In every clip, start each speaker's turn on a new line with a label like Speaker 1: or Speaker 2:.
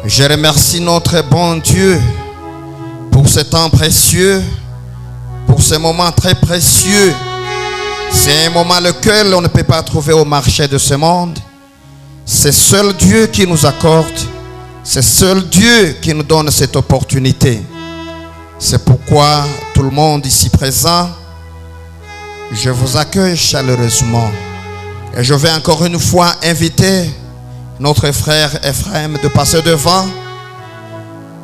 Speaker 1: Je remercie notre bon Dieu pour ce temps précieux, pour ce moment très précieux. C'est un moment lequel on ne peut pas trouver au marché de ce monde. C'est seul Dieu qui nous accorde. C'est seul Dieu qui nous donne cette opportunité. C'est pourquoi tout le monde ici présent, je vous accueille chaleureusement. Et je vais encore une fois inviter notre frère Ephraim de passer devant.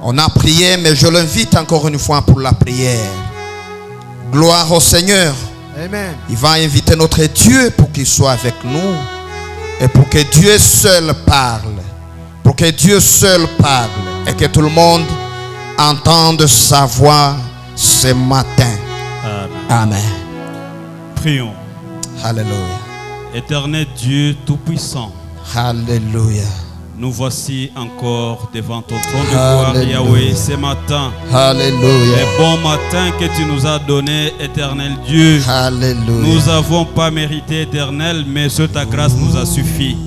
Speaker 1: On a prié, mais je l'invite encore une fois pour la prière. Gloire au Seigneur.
Speaker 2: Amen.
Speaker 1: Il va inviter notre Dieu pour qu'il soit avec nous. Et pour que Dieu seul parle. Pour que Dieu seul parle. Et que tout le monde entende sa voix ce matin.
Speaker 3: Amen.
Speaker 1: Amen.
Speaker 3: Prions.
Speaker 1: Alléluia.
Speaker 3: Éternel Dieu Tout-Puissant,
Speaker 1: Alléluia.
Speaker 3: nous voici encore devant ton trône de gloire,
Speaker 1: Alléluia.
Speaker 3: Yahweh, ce matin.
Speaker 1: Alléluia.
Speaker 3: Le bon matin que tu nous as donné, éternel Dieu.
Speaker 1: Alléluia.
Speaker 3: Nous n'avons pas mérité, éternel, mais seule ta grâce nous a suffi.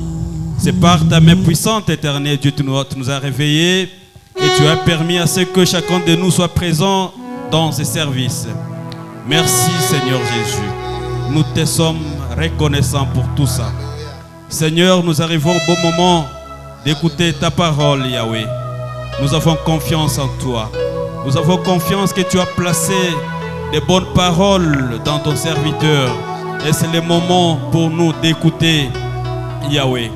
Speaker 3: C'est par ta main puissante, éternel Dieu, tu nous as réveillés et tu as permis à ce que chacun de nous soit présent dans ce service. Merci, Seigneur Jésus. Nous te sommes reconnaissants pour tout ça. Seigneur, nous arrivons au bon moment d'écouter ta parole, Yahweh. Nous avons confiance en toi. Nous avons confiance que tu as placé des bonnes paroles dans ton serviteur. Et c'est le moment pour nous d'écouter, Yahweh.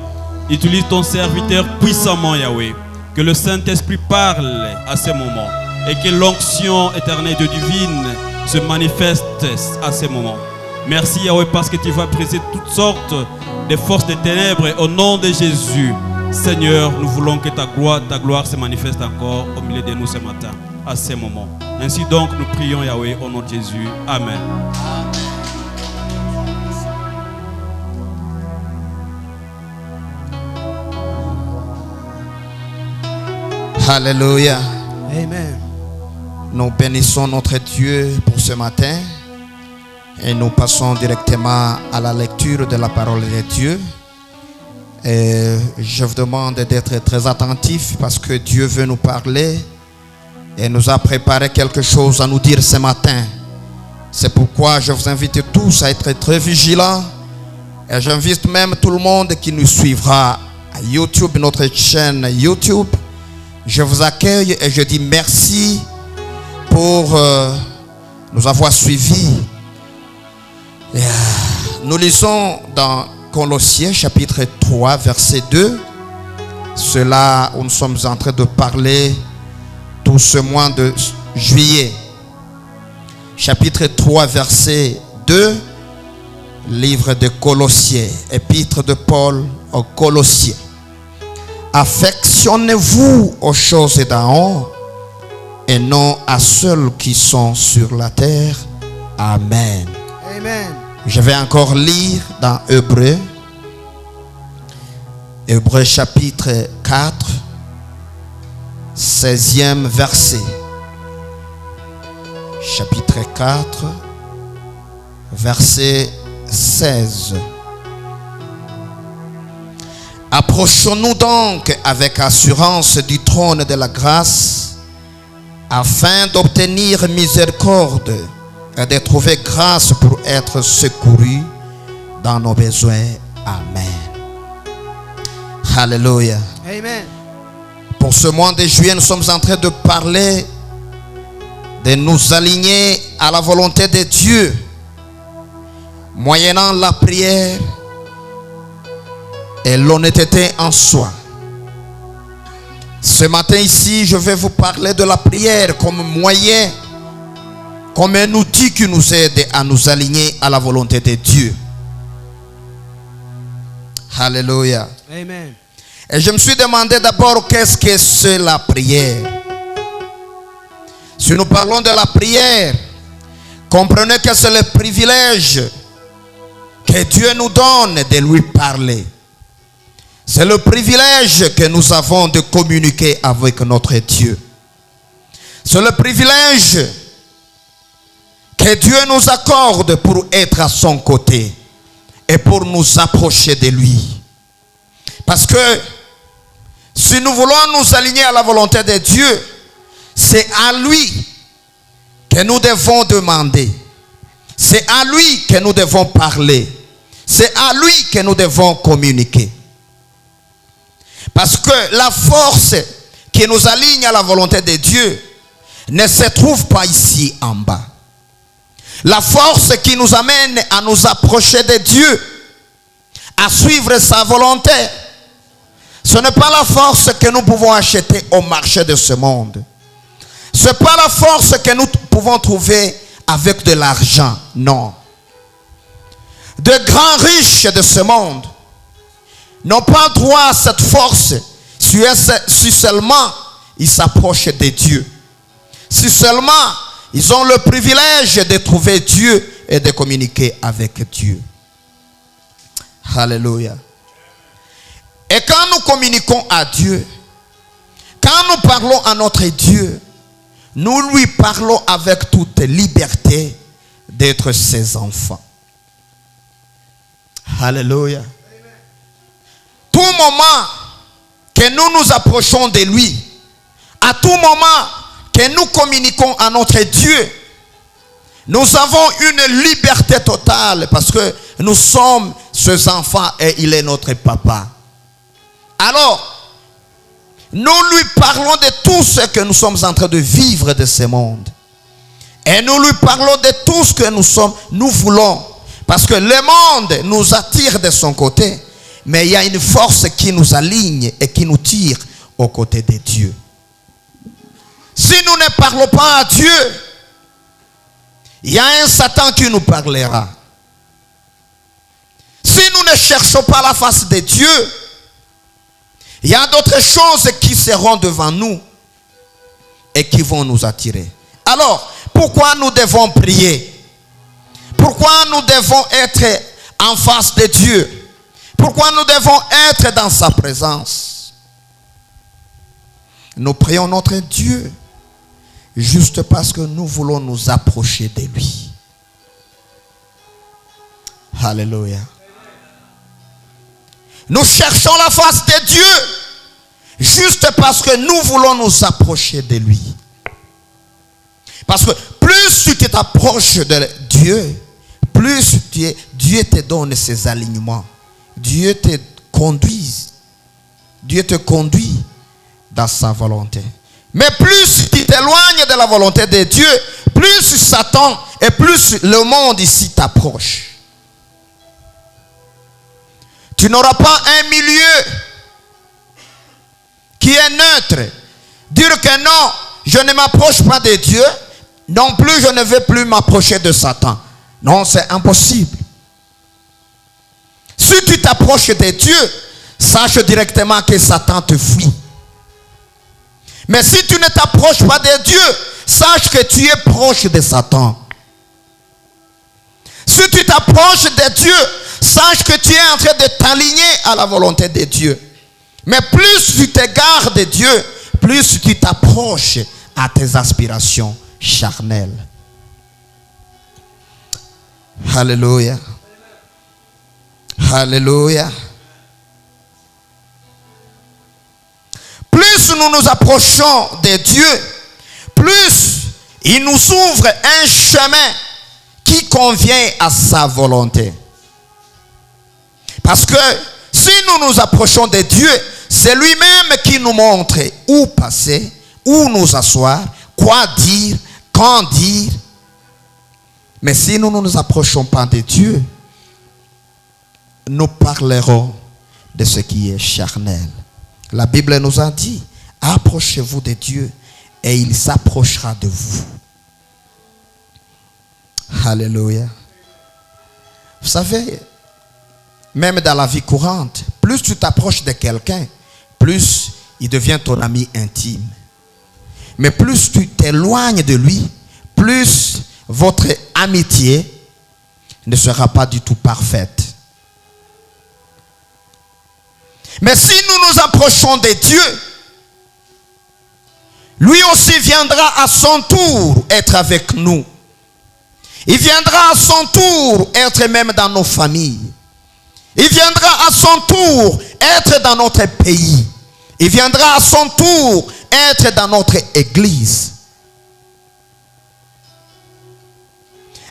Speaker 3: Utilise ton serviteur puissamment, Yahweh. Que le Saint-Esprit parle à ce moment. Et que l'onction éternelle de divine se manifeste à ce moment. Merci, Yahweh, parce que tu vas briser toutes sortes de forces des ténèbres au nom de Jésus. Seigneur, nous voulons que ta gloire se manifeste encore au milieu de nous ce matin, à ce moment. Ainsi donc, nous prions, Yahweh, au nom de Jésus. Amen.
Speaker 1: Alléluia.
Speaker 2: Amen.
Speaker 1: Nous bénissons notre Dieu pour ce matin. Et nous passons directement à la lecture de la parole de Dieu. Et je vous demande d'être très attentifs parce que Dieu veut nous parler et nous a préparé quelque chose à nous dire ce matin. C'est pourquoi je vous invite tous à être très vigilants. Et j'invite même tout le monde qui nous suivra à YouTube, notre chaîne YouTube. Je vous accueille et je dis merci pour nous avoir suivis. Nous lisons dans Colossiens chapitre 3 verset 2. C'est là où nous sommes en train de parler tout ce mois de juillet. Chapitre 3 verset 2. Livre de Colossiens. Épître de Paul aux Colossiens. Affectionnez-vous aux choses d'en haut et non à celles qui sont sur la terre. Amen.
Speaker 2: Amen.
Speaker 1: Je vais encore lire dans Hébreux. Hébreux chapitre 4, 16e verset. Chapitre 4, verset 16. Approchons-nous donc avec assurance du trône de la grâce afin d'obtenir miséricorde et de trouver grâce pour être secouru dans nos besoins. Amen. Alléluia.
Speaker 2: Amen.
Speaker 1: Pour ce mois de juillet, nous sommes en train de parler de nous aligner à la volonté de Dieu, moyennant la prière et l'honnêteté en soi. Ce matin ici, je vais vous parler de la prière comme moyen, comme un outil qui nous aide à nous aligner à la volonté de Dieu. Alléluia.
Speaker 2: Amen.
Speaker 1: Et je me suis demandé d'abord qu'est-ce que c'est la prière. Si nous parlons de la prière, comprenez que c'est le privilège que Dieu nous donne de lui parler. C'est le privilège que nous avons de communiquer avec notre Dieu. C'est le privilège que Dieu nous accorde pour être à son côté et pour nous approcher de lui. Parce que ce Si nous voulons nous aligner à la volonté de Dieu, c'est à lui que nous devons demander. C'est à lui que nous devons parler. C'est à lui que nous devons communiquer. Parce que la force qui nous aligne à la volonté de Dieu ne se trouve pas ici en bas. La force qui nous amène à nous approcher de Dieu, à suivre sa volonté, ce n'est pas la force que nous pouvons acheter au marché de ce monde. Ce n'est pas la force que nous pouvons trouver avec de l'argent, non. De grands riches de ce monde n'ont pas droit à cette force si seulement ils s'approchent de Dieu. Si seulement ils ont le privilège de trouver Dieu et de communiquer avec Dieu. Alléluia. Et quand nous communiquons à Dieu, quand nous parlons à notre Dieu, nous lui parlons avec toute liberté d'être ses enfants. Alléluia. Tout moment que nous nous approchons de lui, à tout moment que nous communiquons à notre Dieu, nous avons une liberté totale parce que nous sommes ses enfants et il est notre papa. Alors, nous lui parlons de tout ce que nous sommes en train de vivre de ce monde. Et nous lui parlons de tout ce que nous voulons. Parce que le monde nous attire de son côté. Mais il y a une force qui nous aligne et qui nous tire aux côtés de Dieu. Si nous ne parlons pas à Dieu, il y a un Satan qui nous parlera. Si nous ne cherchons pas la face de Dieu, il y a d'autres choses qui seront devant nous et qui vont nous attirer. Alors, pourquoi nous devons prier? Pourquoi nous devons être en face de Dieu? Pourquoi nous devons être dans sa présence? Nous prions notre Dieu juste parce que nous voulons nous approcher de lui. Alléluia. Nous cherchons la face de Dieu juste parce que nous voulons nous approcher de lui. Parce que plus tu t'approches de Dieu, plus Dieu te donne ses alignements. Dieu te conduit. Dieu te conduit dans sa volonté. Mais plus tu t'éloignes de la volonté de Dieu, plus Satan et plus le monde ici t'approche. Tu n'auras pas un milieu qui est neutre. Dire que non, je ne m'approche pas de Dieu, non plus je ne vais plus m'approcher de Satan. Non, c'est impossible. Si tu t'approches de Dieu, sache directement que Satan te fuit. Mais si tu ne t'approches pas de Dieu, sache que tu es proche de Satan. Si tu t'approches de Dieu, sache que tu es en train de t'aligner à la volonté de Dieu. Mais plus tu t'égares de Dieu, plus tu t'approches à tes aspirations charnelles. Alléluia. Alléluia. Plus nous nous approchons de Dieu, plus il nous ouvre un chemin qui convient à sa volonté. Parce que si nous nous approchons de Dieu, c'est lui-même qui nous montre où passer, où nous asseoir, quoi dire, quand dire. Mais si nous ne nous approchons pas de Dieu, nous parlerons de ce qui est charnel. La Bible nous a dit, approchez-vous de Dieu et il s'approchera de vous. Alléluia. Vous savez, même dans la vie courante, plus tu t'approches de quelqu'un, plus il devient ton ami intime. Mais plus tu t'éloignes de lui, plus votre amitié ne sera pas du tout parfaite. Mais si nous nous approchons de Dieu, lui aussi viendra à son tour être avec nous. Il viendra à son tour être même dans nos familles. Il viendra à son tour être dans notre pays. Il viendra à son tour être dans notre église.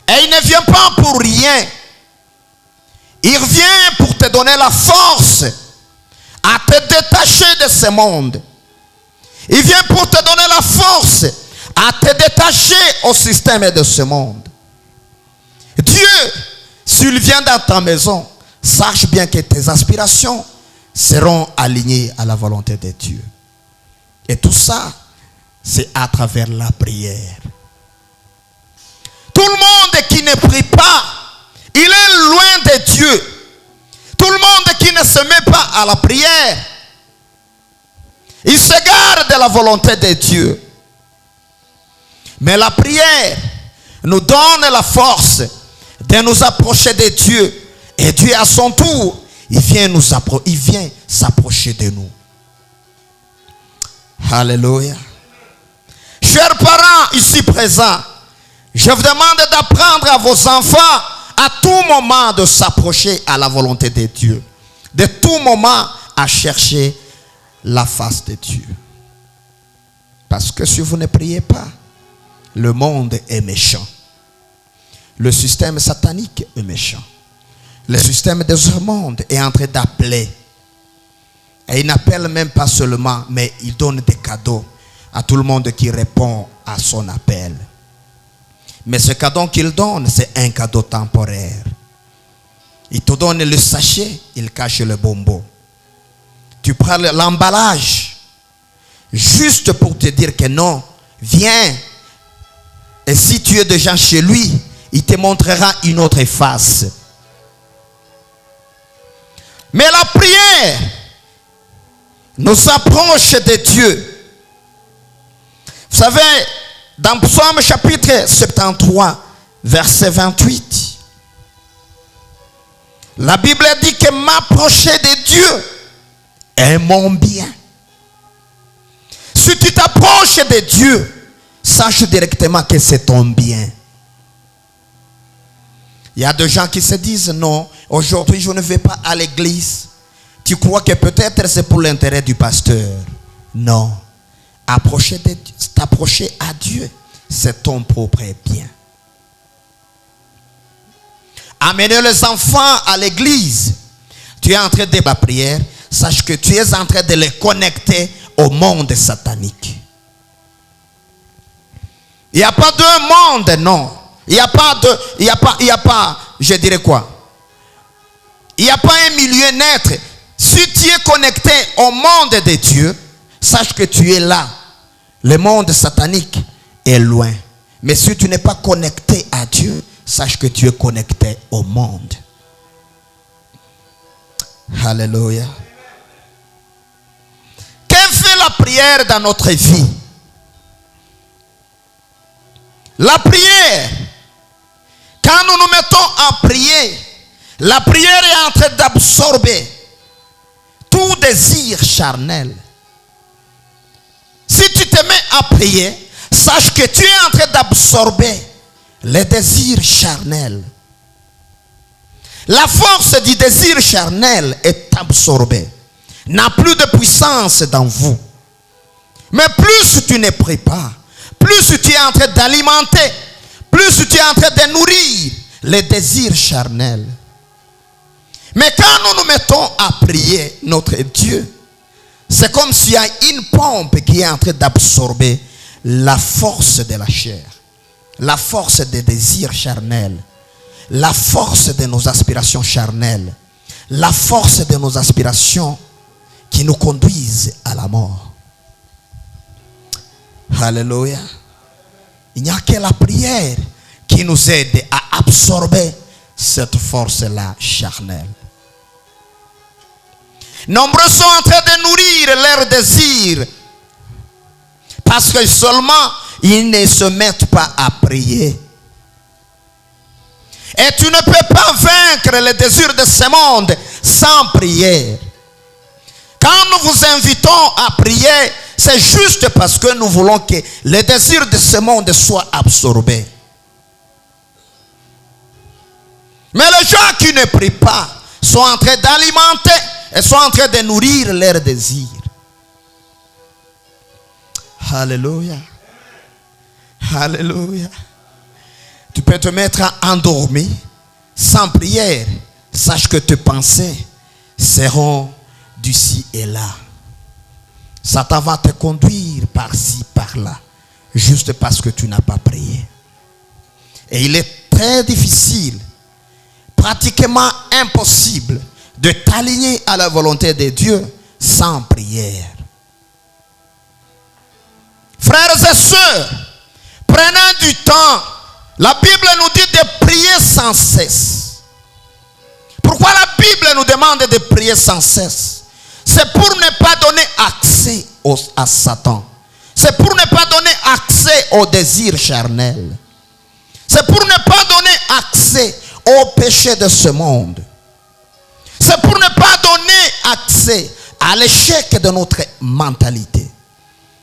Speaker 1: Et il ne vient pas pour rien. Il vient pour te donner la force à te détacher de ce monde. Il vient pour te donner la force à te détacher au système de ce monde. Dieu, s'il vient dans ta maison, sache bien que tes aspirations seront alignées à la volonté de Dieu. Et tout ça, c'est à travers la prière. Tout le monde qui ne prie pas, il est loin de Dieu. Tout le monde qui ne se met pas à la prière, il s'égare de la volonté de Dieu. Mais la prière nous donne la force de nous approcher de Dieu. Et Dieu à son tour, il vient s'approcher de nous. Alléluia. Chers parents ici présents, je vous demande d'apprendre à vos enfants à tout moment de s'approcher à la volonté de Dieu. De tout moment à chercher la face de Dieu. Parce que si vous ne priez pas, le monde est méchant. Le système satanique est méchant. Le système de ce monde est en train d'appeler. Et il n'appelle même pas seulement, mais il donne des cadeaux à tout le monde qui répond à son appel. Mais ce cadeau qu'il donne, c'est un cadeau temporaire. Il te donne le sachet, il cache le bonbon. Tu prends l'emballage juste pour te dire que non, viens. Et si tu es déjà chez lui, il te montrera une autre face. Mais la prière nous approche de Dieu. Vous savez, dans Psaume chapitre 73, verset 28, la Bible dit que m'approcher de Dieu est mon bien. Si tu t'approches de Dieu, sache directement que c'est ton bien. Il y a des gens qui se disent non, aujourd'hui je ne vais pas à l'église. Tu crois que peut-être c'est pour l'intérêt du pasteur. Non. T'approcher à Dieu, c'est ton propre bien. Amener les enfants à l'église, tu es en train de la prière, sache que tu es en train de les connecter au monde satanique. Il n'y a pas de monde, non. Il n'y a pas, je dirais quoi? Il n'y a pas un milieu net. Si tu es connecté au monde de Dieu, sache que tu es là. Le monde satanique est loin. Mais si tu n'es pas connecté à Dieu, sache que tu es connecté au monde. Alléluia. Que fait la prière dans notre vie? La prière, quand nous nous mettons à prier, la prière est en train d'absorber tout désir charnel. Si tu te mets à prier, sache que tu es en train d'absorber les désirs charnels. La force du désir charnel est absorbée, n'a plus de puissance dans vous. Mais plus tu ne pries pas, plus tu es en train d'alimenter, plus tu es en train de nourrir les désirs charnels. Mais quand nous nous mettons à prier notre Dieu, c'est comme s'il y a une pompe qui est en train d'absorber la force de la chair, la force des désirs charnels, la force de nos aspirations charnelles, la force de nos aspirations qui nous conduisent à la mort. Alléluia. Il n'y a que la prière qui nous aide à absorber cette force-là charnelle. Nombreux sont en train de nourrir leurs désirs parce que seulement ils ne se mettent pas à prier. Et tu ne peux pas vaincre les désirs de ce monde sans prière. Quand nous vous invitons à prier, c'est juste parce que nous voulons que les désirs de ce monde soient absorbés. Mais les gens qui ne prient pas sont en train d'alimenter et sont en train de nourrir leurs désirs. Alléluia. Alléluia. Tu peux te mettre endormi sans prière. Sache que tes pensées seront d'ici et là. Satan va te conduire par-ci, par-là, juste parce que tu n'as pas prié. Et il est très difficile, pratiquement impossible, de t'aligner à la volonté de Dieu sans prière. Frères et sœurs, prenons du temps. La Bible nous dit de prier sans cesse. Pourquoi la Bible nous demande de prier sans cesse? C'est pour ne pas donner accès à Satan. C'est pour ne pas donner accès aux désirs charnels. C'est pour ne pas donner accès au péché de ce monde. C'est pour ne pas donner accès à l'échec de notre mentalité.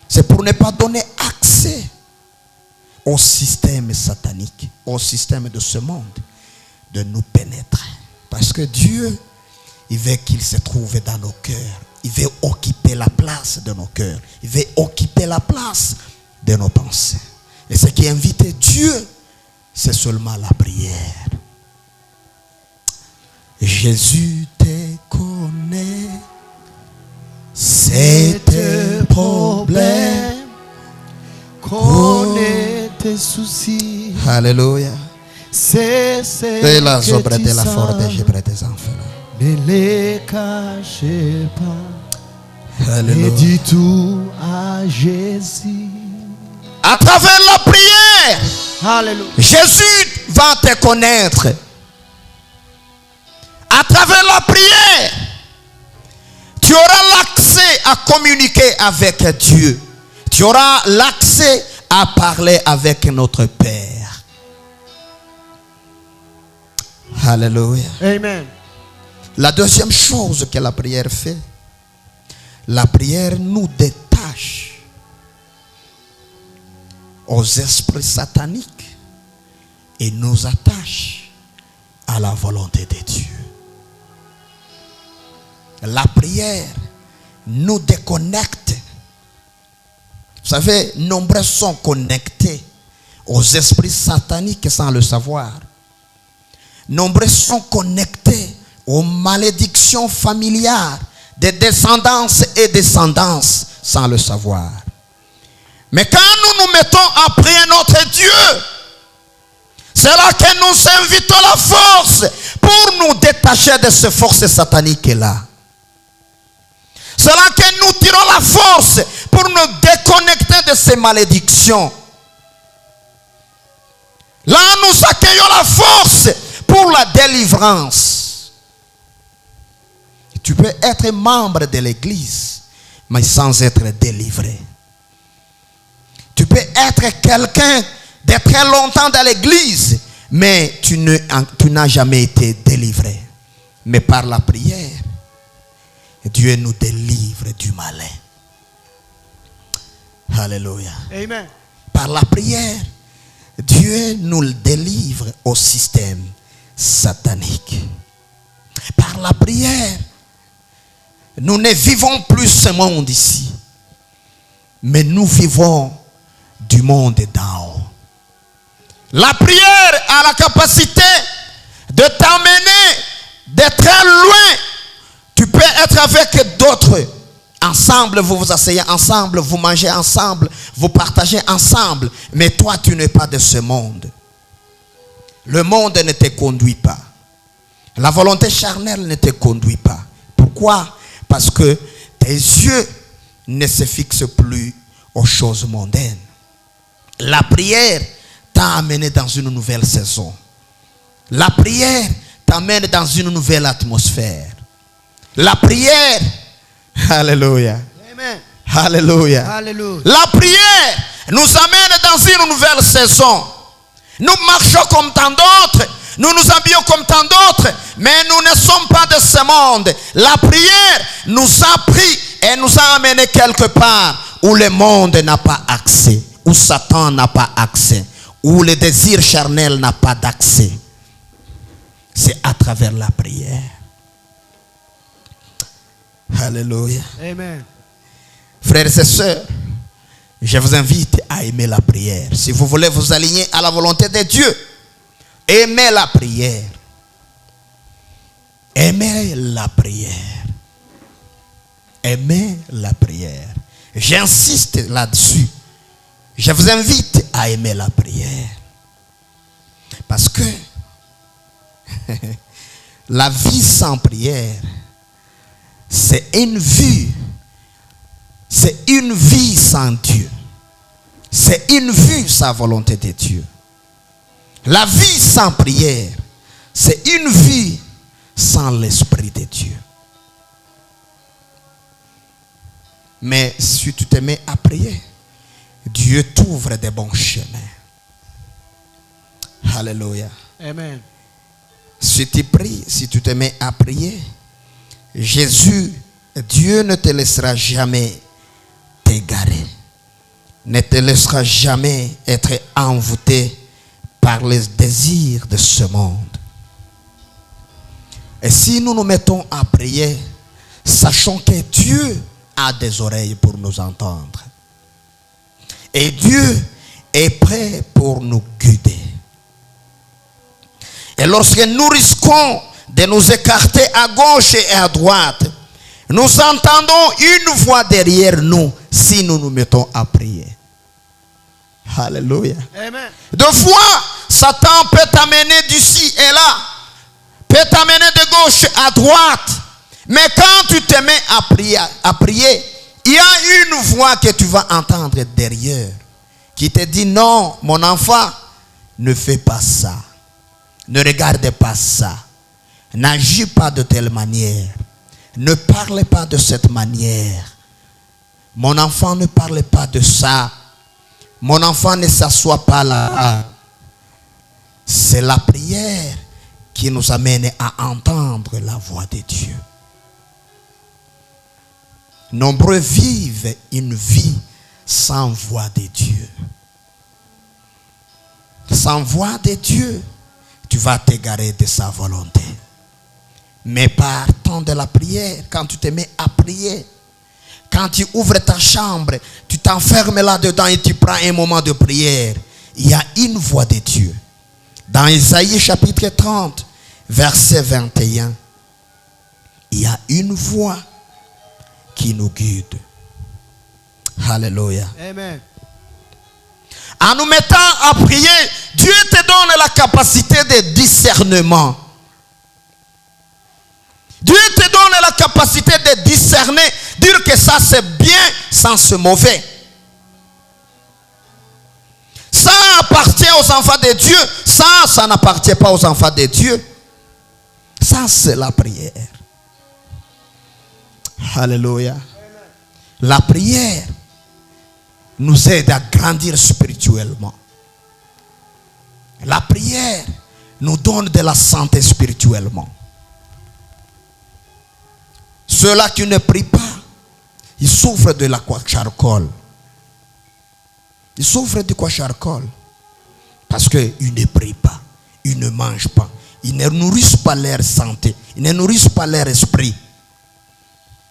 Speaker 1: C'est pour ne pas donner accès au système satanique, au système de ce monde, de nous pénétrer. Parce que Dieu, il veut qu'il se trouve dans nos cœurs. Il veut occuper la place de nos cœurs. Il veut occuper la place de nos pensées. Et ce qui invite Dieu, c'est seulement la prière. Jésus te connaît, c'est tes problèmes,
Speaker 2: connaît tes soucis.
Speaker 1: Alléluia.
Speaker 2: C'est
Speaker 1: Et la
Speaker 2: ce
Speaker 1: sobre
Speaker 2: que
Speaker 1: de
Speaker 2: tu
Speaker 1: la forte
Speaker 2: sens.
Speaker 1: j'ai près des enfants.
Speaker 2: Ne les cachez pas. Et
Speaker 1: Alléluia.
Speaker 2: dis tout à Jésus.
Speaker 1: À travers la prière,
Speaker 2: Alléluia.
Speaker 1: Jésus va te connaître. À travers la prière, tu auras l'accès à communiquer avec Dieu. Tu auras l'accès à parler avec notre Père. Alléluia.
Speaker 2: Amen.
Speaker 1: La deuxième chose que la prière fait, la prière nous détache aux esprits sataniques et nous attache à la volonté de Dieu. La prière nous déconnecte. Vous savez, nombreux sont connectés aux esprits sataniques sans le savoir. Nombreux sont connectés aux malédictions familiales des descendances et descendances sans le savoir. Mais quand nous nous mettons à prier notre Dieu, c'est là que nous invitons la force pour nous détacher de ces forces sataniques-là. C'est là que nous tirons la force pour nous déconnecter de ces malédictions. Là, nous accueillons la force pour la délivrance. Tu peux être membre de l'église, mais sans être délivré. Tu peux être quelqu'un de très longtemps dans l'église, mais tu n'as jamais été délivré. Mais par la prière, Dieu nous délivre du malin. Alléluia.
Speaker 2: Amen.
Speaker 1: Par la prière, Dieu nous délivre au système satanique. Par la prière, nous ne vivons plus ce monde ici, mais nous vivons du monde d'en haut. La prière a la capacité de t'emmener de très loin. Tu peux être avec d'autres. Ensemble, vous vous asseyez ensemble, vous mangez ensemble, vous partagez ensemble. Mais toi, tu n'es pas de ce monde. Le monde ne te conduit pas. La volonté charnelle ne te conduit pas. Pourquoi? Parce que tes yeux ne se fixent plus aux choses mondaines. La prière t'a amené dans une nouvelle saison. La prière t'amène dans une nouvelle atmosphère. La prière, alléluia,
Speaker 2: Amen.
Speaker 1: alléluia.
Speaker 2: Alléluia.
Speaker 1: La prière nous amène dans une nouvelle saison. Nous marchons comme tant d'autres, nous nous habillons comme tant d'autres, mais nous ne sommes pas de ce monde. La prière nous a pris et nous a amené quelque part où le monde n'a pas accès, où Satan n'a pas accès, où le désir charnel n'a pas d'accès. C'est à travers la prière. Alléluia.
Speaker 2: Amen.
Speaker 1: Frères et sœurs, Je vous invite à aimer la prière. Si vous voulez vous aligner à la volonté de Dieu, aimez la prière. Aimez la prière. Aimez la prière. J'insiste là-dessus. Je vous invite à aimer la prière. Parce que la vie sans prière, c'est une vie. C'est une vie sans Dieu. C'est une vie sans volonté de Dieu. La vie sans prière, c'est une vie sans l'Esprit de Dieu. Mais si tu te mets à prier, Dieu t'ouvre des bons chemins. Alléluia.
Speaker 2: Amen.
Speaker 1: Si tu pries, si tu te mets à prier, Jésus, Dieu ne te laissera jamais t'égarer. Ne te laissera jamais être envoûté par les désirs de ce monde. Et si nous nous mettons à prier, sachons que Dieu a des oreilles pour nous entendre. Et Dieu est prêt pour nous guider. Et lorsque nous risquons de nous écarter à gauche et à droite, nous entendons une voix derrière nous si nous nous mettons à prier. Alléluia.
Speaker 2: Amen.
Speaker 1: Deux fois, Satan peut t'amener d'ici et là, peut t'amener de gauche à droite. Mais quand tu te mets à prier, il y a une voix que tu vas entendre derrière qui te dit non, mon enfant, ne fais pas ça. Ne regarde pas ça. N'agis pas de telle manière. Ne parle pas de cette manière. Mon enfant, ne parle pas de ça. Mon enfant, ne s'assoit pas là. C'est la prière qui nous amène à entendre la voix de Dieu. Nombreux vivent une vie sans voix de Dieu. Sans voix de Dieu, tu vas t'égarer de sa volonté. Mais par temps de la prière, quand tu te mets à prier, quand tu ouvres ta chambre, tu t'enfermes là-dedans et tu prends un moment de prière, il y a une voix de Dieu. Dans Isaïe chapitre 30, verset 21, il y a une voix qui nous guide. Alléluia.
Speaker 2: Amen.
Speaker 1: En nous mettant à prier, Dieu te donne la capacité de discernement. Dieu te donne la capacité de discerner, dire que ça c'est bien sans ce mauvais. Ça appartient aux enfants de Dieu, ça n'appartient pas aux enfants de Dieu. Ça c'est la prière. Alléluia. La prière nous aide à grandir spirituellement. La prière nous donne de la santé spirituellement. Ceux-là qui ne prient pas, ils souffrent de la kwashiorkor. Ils souffrent du kwashiorkor parce qu'ils ne prient pas, ils ne mangent pas, ils ne nourrissent pas leur santé, ils ne nourrissent pas leur esprit.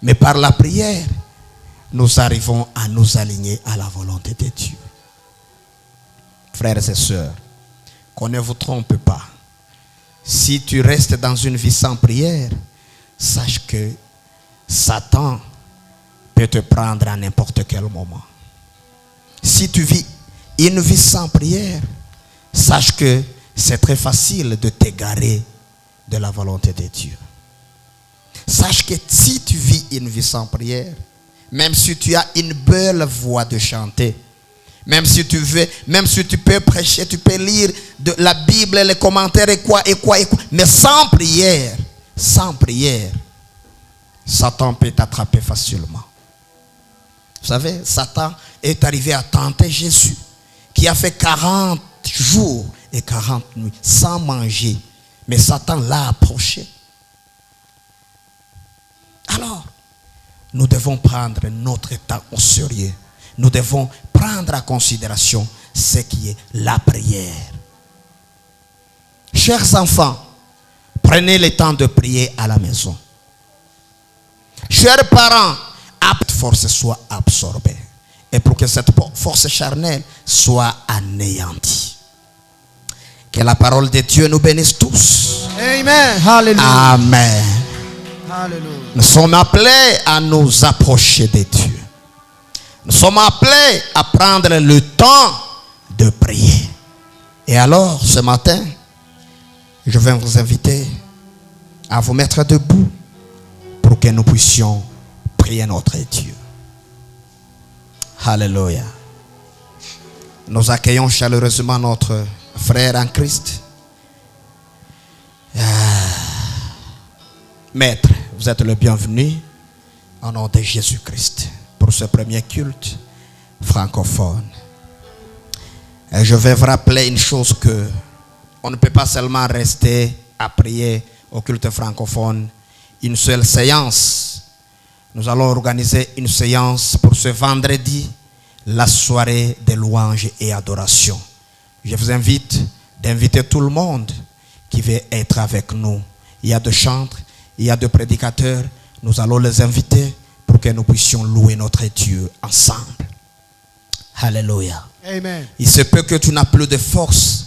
Speaker 1: Mais par la prière, nous arrivons à nous aligner à la volonté de Dieu. Frères et sœurs, qu'on ne vous trompe pas. Si tu restes dans une vie sans prière, sache que Satan peut te prendre à n'importe quel moment. Si tu vis une vie sans prière, sache que c'est très facile de t'égarer de la volonté de Dieu. Sache que si tu vis une vie sans prière, même si tu as une belle voix de chanter, même si tu veux, même si tu peux prêcher, tu peux lire de la Bible, les commentaires et quoi, mais sans prière, Satan peut t'attraper facilement. Vous savez, Satan est arrivé à tenter Jésus, qui a fait 40 jours et 40 nuits sans manger, mais Satan l'a approché. Alors, nous devons prendre notre temps au sérieux. Nous devons prendre en considération ce qui est la prière. Chers enfants, prenez le temps de prier à la maison. Chers parents, force soit absorbée. et pour que cette force charnelle soit anéantie. Que la parole de Dieu nous bénisse tous.
Speaker 2: Amen. Hallelujah.
Speaker 1: Amen.
Speaker 2: Hallelujah.
Speaker 1: Nous sommes appelés à nous approcher de Dieu. Nous sommes appelés à prendre le temps de prier. Et alors, ce matin, je vais vous inviter à vous mettre debout pour que nous puissions prier notre Dieu. Alléluia. Nous accueillons chaleureusement notre frère en Christ. Maître, vous êtes le bienvenu au nom de Jésus-Christ pour ce premier culte francophone. Et je vais vous rappeler une chose que on ne peut pas seulement rester à prier au culte francophone une seule séance. Nous allons organiser une séance pour ce vendredi, la soirée de louanges et adoration. Je vous invite d'inviter tout le monde qui veut être avec nous. Il y a des chantres, il y a des prédicateurs. Nous allons les inviter pour que nous puissions louer notre Dieu ensemble. Alléluia.
Speaker 2: Amen.
Speaker 1: Il se peut que tu n'as plus de force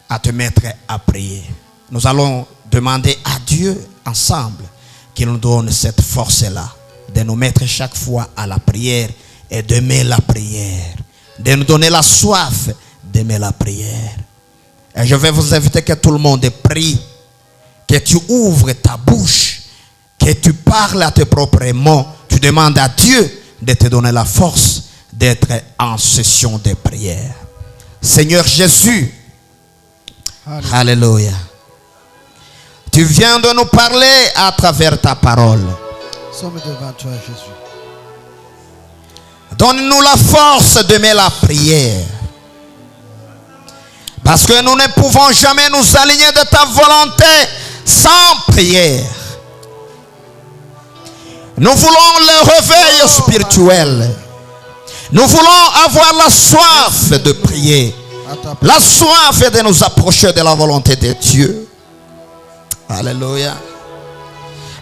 Speaker 1: à te mettre à prier. Nous allons demander à Dieu ensemble qu'il nous donne cette force-là, de nous mettre chaque fois à la prière et d'aimer la prière, de nous donner la soif d'aimer la prière. Et je vais vous inviter que tout le monde prie, que tu ouvres ta bouche, que tu parles à tes propres mots, tu demandes à Dieu de te donner la force d'être en session de prière. Seigneur Jésus, alléluia. Tu viens de nous parler à travers ta parole.
Speaker 2: Nous sommes devant toi, Jésus.
Speaker 1: Donne-nous la force d'aimer la prière. Parce que nous ne pouvons jamais nous aligner de ta volonté sans prière. Nous voulons le réveil spirituel. Nous voulons avoir la soif de prier. La soif de nous approcher de la volonté de Dieu. Alléluia.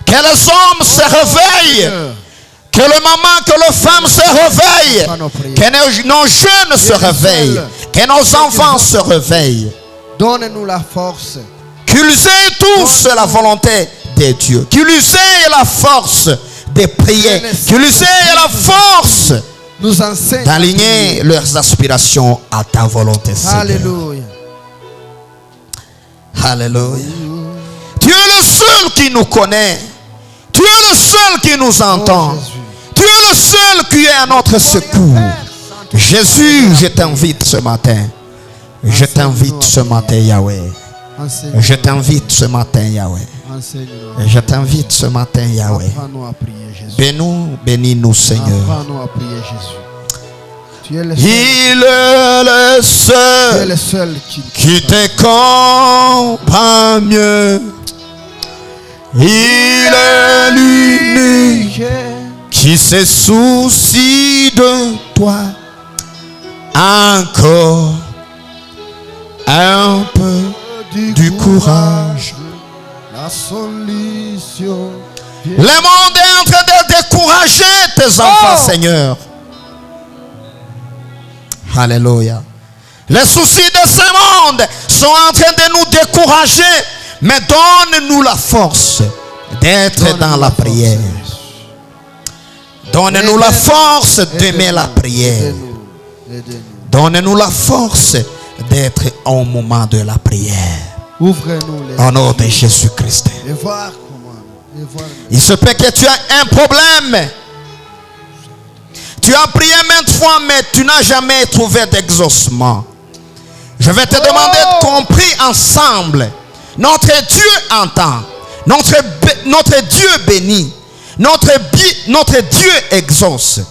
Speaker 1: Que les hommes se réveillent. Que le maman, que les femmes se réveillent. Que nos jeunes se réveillent. Que nos enfants se réveillent.
Speaker 2: Donne-nous la force.
Speaker 1: Qu'ils aient tous la volonté de Dieu. Qu'ils aient la force de prier. Qu'ils aient la force
Speaker 2: nous enseigne
Speaker 1: d'aligner leurs aspirations à ta volonté, Seigneur.
Speaker 2: Alléluia.
Speaker 1: Alléluia. Tu es le seul qui nous connaît. Tu es le seul qui nous entend. Tu es le seul qui est à notre secours. Jésus, je t'invite ce matin. Je t'invite ce matin, Yahweh. Je t'invite ce matin, Yahweh. Je t'invite ce matin, Yahweh. Bénis-nous, Seigneur.
Speaker 2: Tu es le
Speaker 1: Il est le seul qui te comprend mieux. Il est l'unique qui se soucie de toi. Encore un peu du courage.
Speaker 2: La solution.
Speaker 1: Le monde est en train de décourager tes enfants, Seigneur. Alléluia. Les soucis de ce monde sont en train de nous décourager. Mais donne-nous la force d'être dans la prière. Donne-nous la force d'aimer la prière. Donne-nous la force d'être au moment de la prière.
Speaker 2: Ouvre-nous les
Speaker 1: au nom de Jésus-Christ.
Speaker 2: et voir comment.
Speaker 1: Il se peut que tu as un problème. Tu as prié maintes fois, mais tu n'as jamais trouvé d'exaucement. Je vais te demander qu'on prie ensemble. Notre Dieu entend. Notre Dieu bénit. Notre Dieu exauce.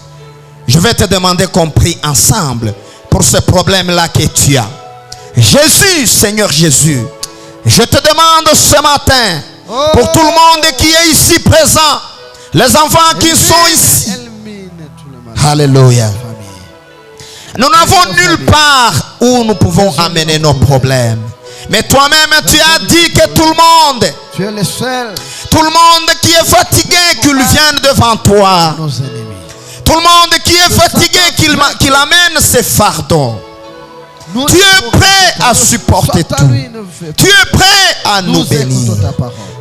Speaker 1: Je vais te demander qu'on prie ensemble pour ce problème-là que tu as. Jésus, Seigneur Jésus, je te demande ce matin, pour tout le monde qui est ici présent, les enfants qui sont ici. Alléluia. Nous n'avons nulle part où nous pouvons amener nos problèmes. Mais toi-même, tu as dit que tout le monde,
Speaker 2: tu es le seul,
Speaker 1: tout le monde qui est fatigué, qu'il vienne devant toi.
Speaker 2: nos ennemis.
Speaker 1: Tout le monde qui est fatigué, qu'il amène ses fardeaux. Tu es prêt à supporter tout. Tu es prêt à nous bénir.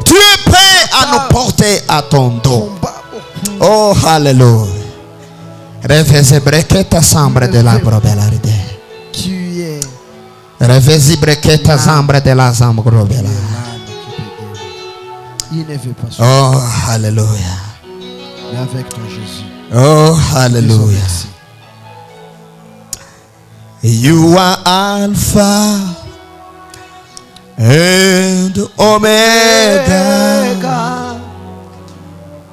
Speaker 1: Tu es prêt à nous porter à ton dos. Oh, alléluia. Revesi breketa sambre de la brobelaride.
Speaker 2: Tu es
Speaker 1: Revesi breketa sambre de la zambre grobela.
Speaker 2: Il ne veut pas ça.
Speaker 1: Oh, alléluia.
Speaker 2: Mais avec toi, Jésus.
Speaker 1: Oh, alléluia. You are Alpha and Omega.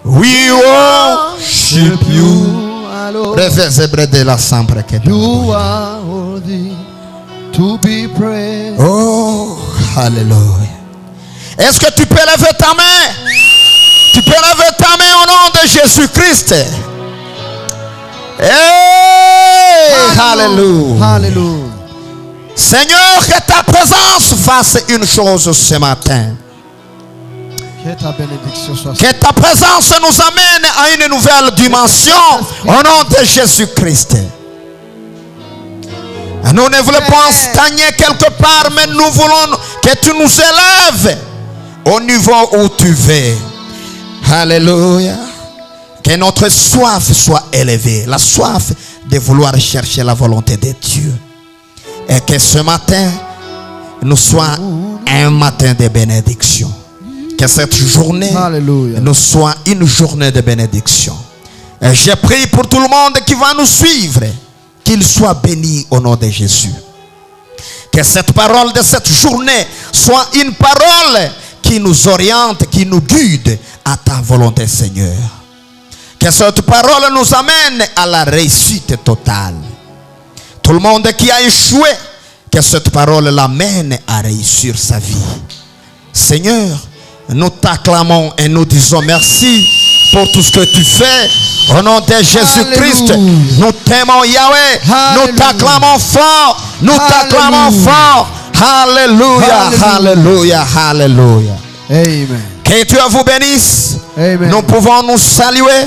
Speaker 1: We worship you. Revesi de la sambre que
Speaker 2: You are worthy to be praised.
Speaker 1: Oh, alléluia. Est-ce que tu peux lever ta main? Tu peux lever ta main au nom de Jésus-Christ. Hey, alléluia.
Speaker 2: Alléluia.
Speaker 1: Seigneur, que ta présence fasse une chose ce matin.
Speaker 2: Que ta bénédiction soit
Speaker 1: Que ta présence nous amène à une nouvelle dimension au nom de Jésus-Christ. Nous ne voulons pas stagner quelque part, mais nous voulons que tu nous élèves au niveau où tu veux. Alléluia. Que notre soif soit élevée. La soif de vouloir chercher la volonté de Dieu. Et que ce matin nous soit un matin de bénédiction. Que cette journée nous soit une journée de bénédiction. Et je prie pour tout le monde qui va nous suivre. Qu'il soit béni au nom de Jésus. Que cette parole de cette journée soit une parole qui nous oriente, qui nous guide à ta volonté, Seigneur. Que cette parole nous amène à la réussite totale. Tout le monde qui a échoué, que cette parole l'amène à réussir sa vie. Seigneur, nous t'acclamons et nous disons merci pour tout ce que tu fais. Au nom de Jésus-Christ, nous t'aimons Yahweh. Nous t'acclamons fort. Nous t'acclamons fort. Alléluia, alléluia, alléluia.
Speaker 2: Amen.
Speaker 1: Que Dieu vous bénisse.
Speaker 2: Amen.
Speaker 1: Nous pouvons nous saluer.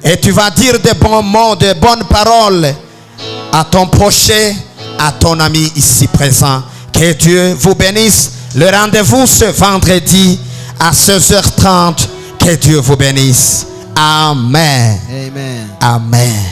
Speaker 1: Et tu vas dire des bons mots, des bonnes paroles à ton prochain, à ton ami ici présent. Que Dieu vous bénisse. Le rendez-vous ce vendredi à 16h30. Que Dieu vous bénisse. Amen.
Speaker 2: Amen.
Speaker 1: Amen.